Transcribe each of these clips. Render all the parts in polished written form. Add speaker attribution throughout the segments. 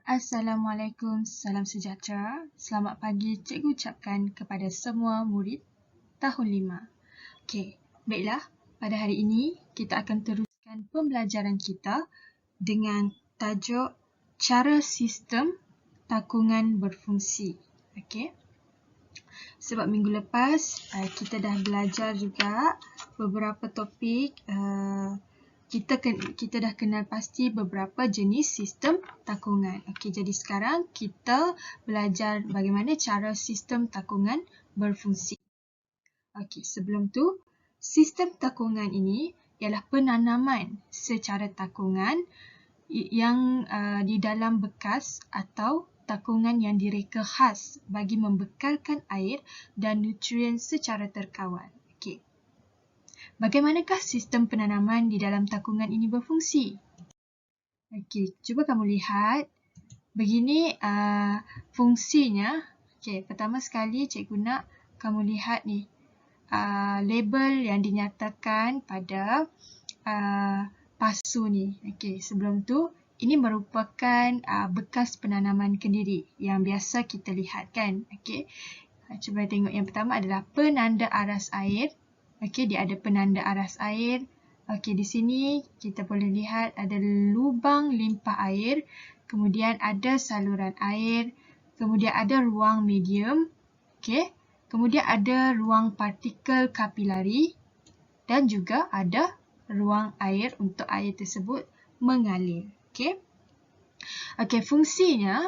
Speaker 1: Assalamualaikum, salam sejahtera. Selamat pagi cikgu ucapkan kepada semua murid tahun 5. Okey, baiklah. Pada hari ini, kita akan teruskan pembelajaran kita dengan tajuk cara sistem takungan berfungsi. Okey. Sebab minggu lepas, kita dah belajar juga beberapa topik. Kita dah kenal pasti beberapa jenis sistem takungan. Okey, jadi sekarang kita belajar bagaimana cara sistem takungan berfungsi. Okey, sebelum tu, sistem takungan ini ialah penanaman secara takungan yang di dalam bekas atau takungan yang direka khas bagi membekalkan air dan nutrien secara terkawal. Okey. Bagaimanakah sistem penanaman di dalam takungan ini berfungsi? Okey, cuba kamu lihat. Begini fungsinya. Okey, pertama sekali cikgu nak kamu lihat ni. Label yang dinyatakan pada pasu ni. Okey, sebelum tu ini merupakan bekas penanaman kendiri yang biasa kita lihat kan. Okey. Cuba tengok yang pertama adalah penanda aras air. Okey, dia ada penanda aras air. Okey, di sini kita boleh lihat ada lubang limpah air, kemudian ada saluran air, kemudian ada ruang medium. Okey. Kemudian ada ruang partikel kapilari dan juga ada ruang air untuk air tersebut mengalir. Okey. Okey, fungsinya.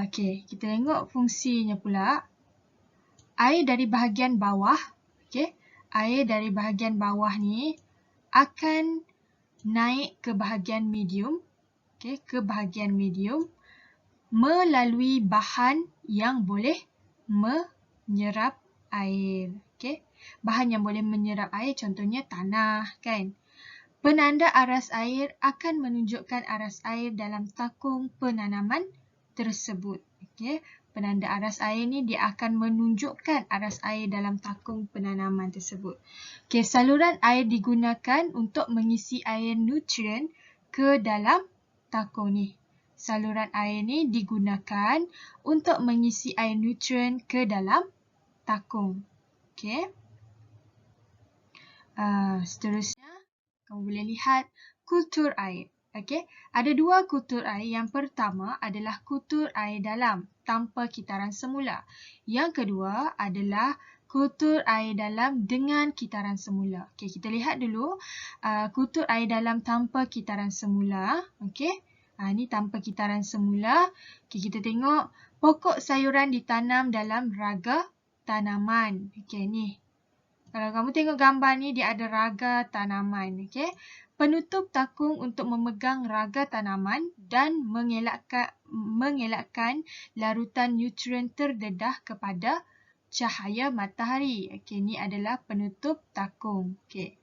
Speaker 1: Okey, kita tengok fungsinya pula. Air dari bahagian bawah, okey. Air dari bahagian bawah ni akan naik ke bahagian medium, okey, ke bahagian medium melalui bahan yang boleh menyerap air, okey. Bahan yang boleh menyerap air contohnya tanah kan. Penanda aras air akan menunjukkan aras air dalam takung penanaman tersebut, okey. Penanda aras air ni dia akan menunjukkan aras air dalam takung penanaman tersebut. Okey, saluran air digunakan untuk mengisi air nutrien ke dalam takung ni. Saluran air ni digunakan untuk mengisi air nutrien ke dalam takung. Okey. Seterusnya, kamu boleh lihat kultur air. Okey, ada dua kultur air. Yang pertama adalah kultur air dalam tanpa kitaran semula. Yang kedua adalah kultur air dalam dengan kitaran semula. Okey, kita lihat dulu kultur air dalam tanpa kitaran semula. Okey, ini tanpa kitaran semula. Okey, kita tengok pokok sayuran ditanam dalam raga tanaman. Okey, ni. Kalau kamu tengok gambar ni, dia ada raga tanaman. Okey. Penutup takung untuk memegang raga tanaman dan mengelakkan larutan nutrien terdedah kepada cahaya matahari. Okey, ni adalah penutup takung. Okey.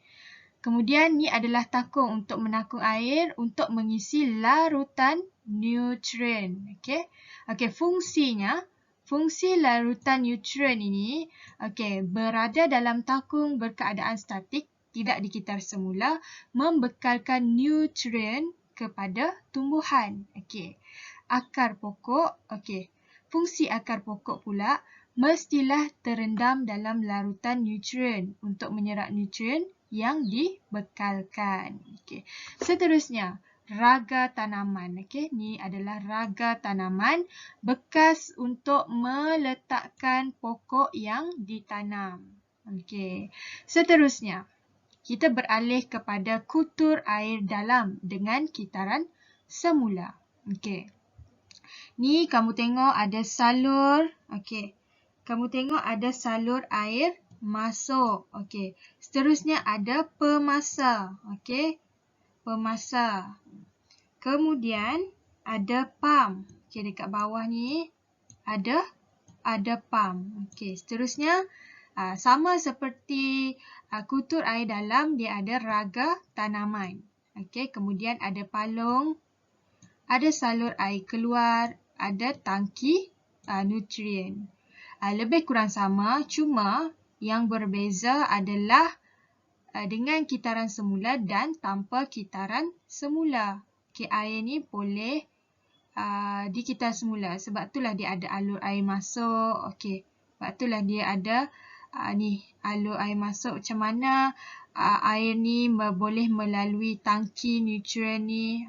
Speaker 1: Kemudian ni adalah takung untuk menakung air untuk mengisi larutan nutrien. Okey. Okey, fungsi larutan nutrien ini berada dalam takung berkeadaan statik, tidak dikitar semula, membekalkan nutrien kepada tumbuhan. Okey. Akar pokok, fungsi akar pokok pula mestilah terendam dalam larutan nutrien untuk menyerap nutrien yang dibekalkan. Okey. Seterusnya, raga tanaman. Okey, ni adalah raga tanaman bekas untuk meletakkan pokok yang ditanam. Okey. Seterusnya, kita beralih kepada kultur air dalam dengan kitaran semula. Okey. Ni kamu tengok ada salur. Okey. Kamu tengok ada salur air masuk. Okey. Seterusnya ada pemasa. Okey. Pemasa. Kemudian ada pam. Okey, dekat bawah ni ada pam. Okey, seterusnya sama seperti kultur air dalam, dia ada raga tanaman. Okey, kemudian ada palung, ada salur air keluar, ada tangki nutrien. Lebih kurang sama, cuma yang berbeza adalah dengan kitaran semula dan tanpa kitaran semula. Okey, air ni boleh di kitar semula. Sebab itulah dia ada alur air masuk. Okey. Sebab itulah dia ada ni alur air masuk. Macam mana air ni boleh melalui tangki nutrien ni.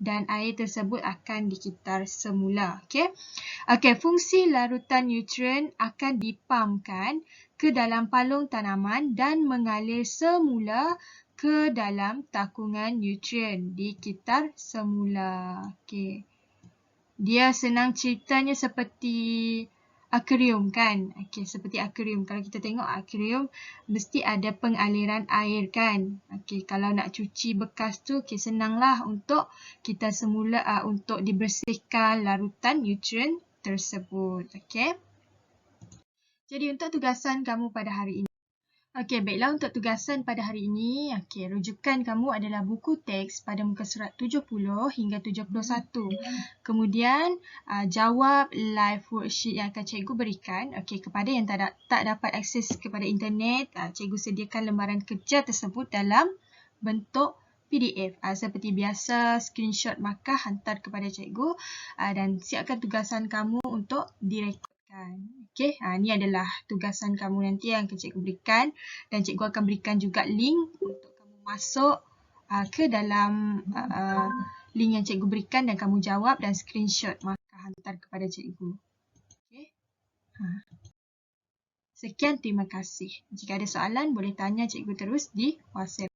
Speaker 1: Dan air tersebut akan dikitar semula. Okey. Okey, fungsi larutan nutrien akan dipampkan ke dalam palung tanaman dan mengalir semula ke dalam takungan nutrien dikitar semula. Okey. Dia senang ceritanya seperti akuarium kan? Okey, seperti akuarium. Kalau kita tengok akuarium, mesti ada pengaliran air kan? Okey, kalau nak cuci bekas tu, senanglah untuk kita semula untuk dibersihkan larutan nutrien tersebut. Okey. Jadi untuk tugasan kamu pada hari ini. Okey, baiklah untuk tugasan pada hari ini. Okey, rujukan kamu adalah buku teks pada muka surat 70 hingga 71. Kemudian jawab live worksheet yang akan cikgu berikan. Okey, kepada yang tak dapat akses kepada internet, cikgu sediakan lembaran kerja tersebut dalam bentuk PDF. Seperti biasa, screenshot markah hantar kepada cikgu dan siapkan tugasan kamu untuk direkodkan. Okey, ni adalah tugasan kamu nanti yang akan cikgu berikan dan cikgu akan berikan juga link untuk kamu masuk ke dalam link yang cikgu berikan dan kamu jawab dan screenshot markah hantar kepada cikgu. Okey. Sekian, terima kasih. Jika ada soalan, boleh tanya cikgu terus di WhatsApp.